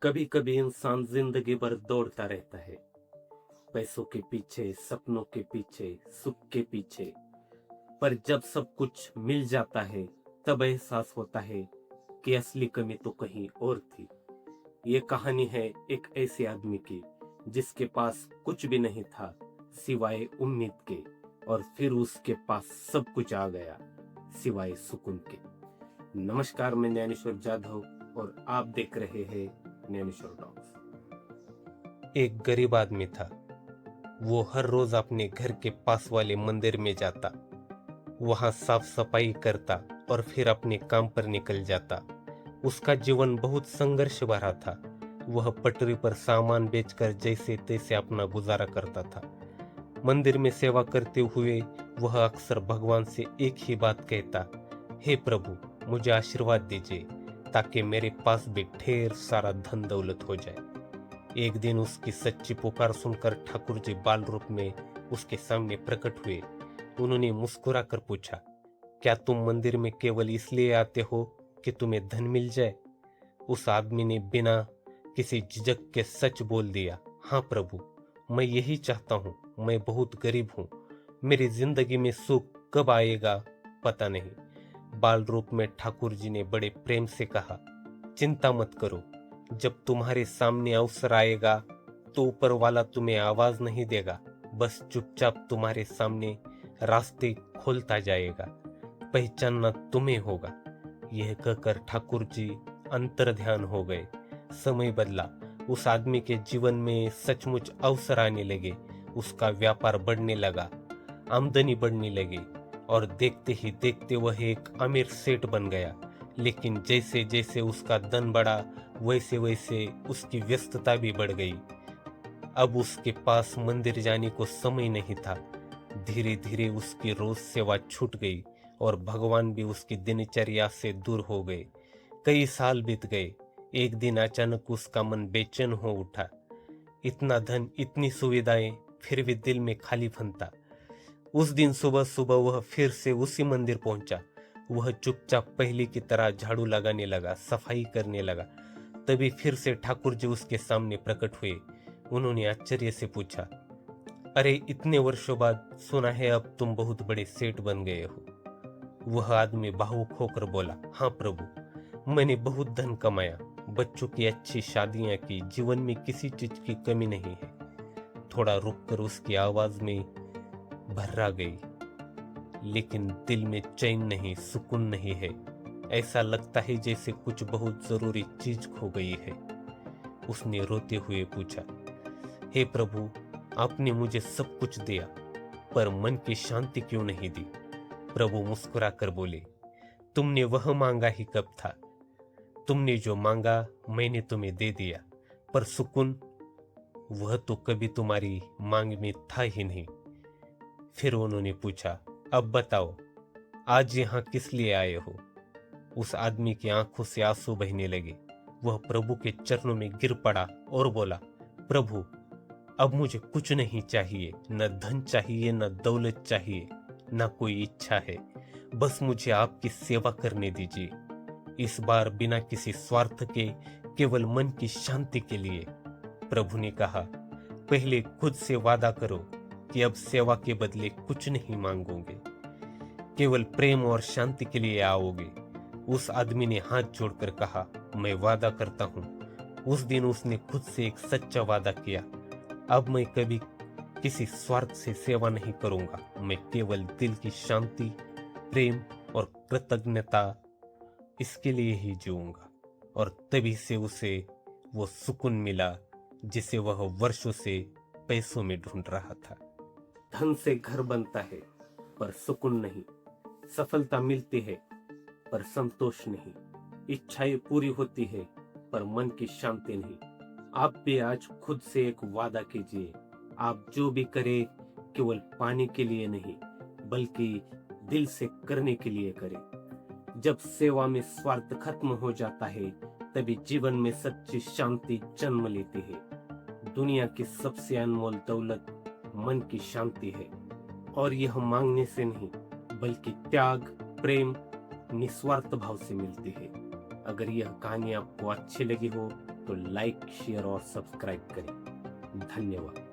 कभी कभी इंसान जिंदगी भर दौड़ता रहता है, पैसों के पीछे, सपनों के पीछे, सुख के पीछे। पर जब सब कुछ मिल जाता है, तब एहसास होता है कि असली कमी तो कहीं और थी। ये कहानी है एक ऐसे आदमी की जिसके पास कुछ भी नहीं था सिवाय उम्मीद के, और फिर उसके पास सब कुछ आ गया सिवाय सुकून के। नमस्कार, मैं ज्ञानेश्वर जाधव और आप देख रहे हैं ज्ञानेश्वर टॉक्स। एक गरीब आदमी था। वो हर रोज अपने घर के पास वाले मंदिर में जाता, वहां साफ सफाई करता और फिर अपने काम पर निकल जाता। उसका जीवन बहुत संघर्ष भरा था। वह पटरी पर सामान बेचकर जैसे तैसे अपना गुजारा करता था। मंदिर में सेवा करते हुए वह अक्सर भगवान से एक ही बात कहता, हे प्रभु, मुझे आशीर्वाद दीजिए ताकि मेरे पास भी ढेर सारा धन दौलत हो जाए। एक दिन उसकी सच्ची पुकार सुनकर ठाकुर जी बाल रूप में उसके सामने प्रकट हुए। उन्होंने मुस्कुरा कर पूछा, क्या तुम मंदिर में केवल इसलिए आते हो कि तुम्हें धन मिल जाए? उस आदमी ने बिना किसी झिझक के सच बोल दिया, हाँ प्रभु, मैं यही चाहता हूँ। मैं बहुत गरीब हूँ, मेरी जिंदगी में सुख कब आएगा पता नहीं। बाल रूप में ठाकुर जी ने बड़े प्रेम से कहा, चिंता मत करो, जब तुम्हारे सामने अवसर आएगा तो ऊपर वाला तुम्हें आवाज नहीं देगा, बस चुपचाप तुम्हारे सामने रास्ते खोलता जाएगा, पहचानना तुम्हें होगा। यह कहकर ठाकुर जी अंतर ध्यान हो गए। समय बदला, उस आदमी के जीवन में सचमुच अवसर आने लगे। उसका व्यापार बढ़ने लगा, आमदनी बढ़ने लगी और देखते ही देखते वह एक अमीर सेठ बन गया। लेकिन जैसे जैसे उसका धन बढ़ा, वैसे वैसे उसकी व्यस्तता भी बढ़ गई। अब उसके पास मंदिर जाने को समय नहीं था। धीरे धीरे उसकी रोज सेवा छूट गई और भगवान भी उसकी दिनचर्या से दूर हो गए। कई साल बीत गए। एक दिन अचानक उसका मन बेचैन हो उठा। इतना धन, इतनी सुविधाएं, फिर भी दिल में खालीपन था। उस दिन सुबह सुबह वह फिर से उसी मंदिर पहुंचा। वह चुपचाप पहले की तरह झाड़ू लगाने लगा, सफाई करने लगा। तभी फिर से ठाकुर जी उसके सामने प्रकट हुए। उन्होंने आश्चर्य से पूछा, अरे इतने वर्षों बाद सुना है अब तुम बहुत बड़े सेठ बन गए हो। वह आदमी भावुक होकर बोला, हाँ प्रभु, मैंने बहुत धन कमाया, बच्चों की अच्छी शादियां की, जीवन में किसी चीज की कमी नहीं है। थोड़ा रुककर उसकी आवाज में भर्रा गई, लेकिन दिल में चैन नहीं, सुकून नहीं है। ऐसा लगता है जैसे कुछ बहुत जरूरी चीज खो गई है। उसने रोते हुए पूछा, हे प्रभु, आपने मुझे सब कुछ दिया, पर मन की शांति क्यों नहीं दी? प्रभु मुस्कुरा कर बोले, तुमने वह मांगा ही कब था? तुमने जो मांगा मैंने तुम्हें दे दिया, पर सुकून, वह तो कभी तुम्हारी मांग में था ही नहीं। फिर उन्होंने पूछा, अब बताओ, आज यहाँ किस लिए आए हो? उस आदमी की आंखों से आंसू बहने लगे। वह प्रभु के चरणों में गिर पड़ा और बोला, प्रभु, अब मुझे कुछ नहीं चाहिए, न धन चाहिए, न दौलत चाहिए, न कोई इच्छा है, बस मुझे आपकी सेवा करने दीजिए। इस बार बिना किसी स्वार्थ के, केवल मन की शांति के लिए। प्रभु ने कहा, पहले खुद से वादा करो कि अब सेवा के बदले कुछ नहीं मांगोगे, केवल प्रेम और शांति के लिए आओगे। उस आदमी ने हाथ जोड़कर कहा, मैं वादा करता हूं। उस दिन उसने खुद से एक सच्चा वादा किया, अब मैं कभी किसी स्वार्थ से सेवा नहीं करूंगा, मैं केवल दिल की शांति, प्रेम और कृतज्ञता, इसके लिए ही जीऊंगा। और तभी से उसे वो सुकून मिला जिसे वह वर्षों से पैसों में ढूंढ रहा था। धन से घर बनता है पर सुकून नहीं, सफलता मिलती है पर संतोष नहीं, इच्छाएं पूरी होती है पर मन की शांति नहीं। आप भी आज खुद से एक वादा कीजिए, आप जो भी करें केवल पाने के लिए नहीं, बल्कि दिल से करने के लिए करें। जब सेवा में स्वार्थ खत्म हो जाता है, तभी जीवन में सच्ची शांति जन्म लेती है। दुनिया की सबसे अनमोल दौलत मन की शांति है, और यह मांगने से नहीं, बल्कि त्याग, प्रेम, निस्वार्थ भाव से मिलती है। अगर यह कहानी आपको अच्छी लगी हो तो लाइक शेयर और सब्सक्राइब करें। धन्यवाद।